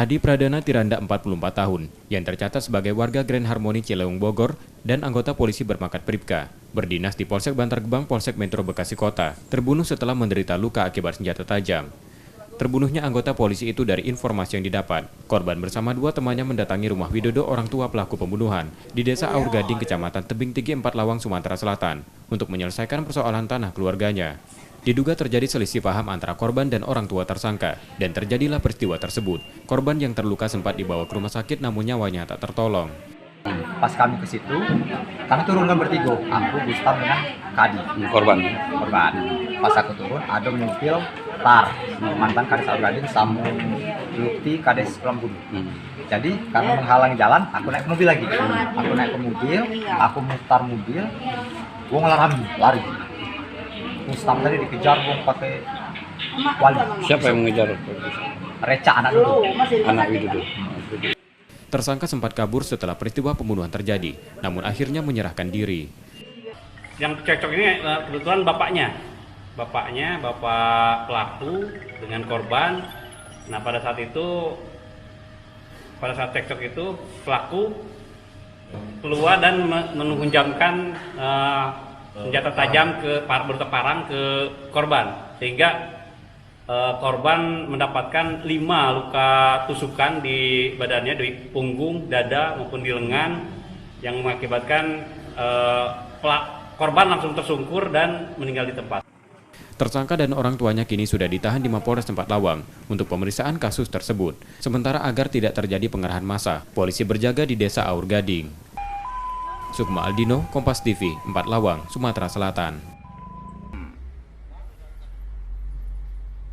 Adi Pradana Tiranda 44 tahun, yang tercatat sebagai warga Grand Harmony Cileung Bogor dan anggota polisi berpangkat Bribka, berdinas di Polsek Bantar Gebang, Polsek Metro Bekasi Kota, terbunuh setelah menderita luka akibat senjata tajam. Terbunuhnya anggota polisi itu dari informasi yang didapat. Korban bersama dua temannya mendatangi rumah Widodo, orang tua pelaku pembunuhan, di Desa Aur Gading, Kecamatan Tebing Tinggi, 4 Lawang, Sumatera Selatan, untuk menyelesaikan persoalan tanah keluarganya. Diduga terjadi selisih paham antara korban dan orang tua tersangka, dan terjadilah peristiwa tersebut. Korban yang terluka sempat dibawa ke rumah sakit namun nyawanya tak tertolong. Pas kami ke situ, kami turunkan bertiga, aku, Gustam dengan Kadi. Korban. Pas aku turun, ada mobil Tar, mantan Kades Aur Gading, Samu Lukti, Kades Pulang Budi. Jadi karena menghalangi jalan, aku naik ke mobil lagi. Aku naik ke mobil, aku mutar mobil, gua lari. Gustam tadi dikejar, gua pakai wali. Siapa yang mengejar? Reca, anak Widodo. Anak Widodo. Tersangka sempat kabur setelah peristiwa pembunuhan terjadi, namun akhirnya menyerahkan diri. Yang cekcok ini kebetulan bapaknya, bapak pelaku dengan korban. Nah pada saat cekcok itu pelaku keluar dan menghunjamkan senjata tajam berupa parang ke korban, sehingga korban mendapatkan 5 luka tusukan di badannya, di punggung, dada maupun di lengan, yang mengakibatkan korban langsung tersungkur dan meninggal di tempat. Tersangka dan orang tuanya kini sudah ditahan di Mapolres 4 Lawang untuk pemeriksaan kasus tersebut. Sementara agar tidak terjadi pengerahan massa, polisi berjaga di Desa Aur Gading. Sukma Aldino, Kompas TV, 4 Lawang, Sumatera Selatan.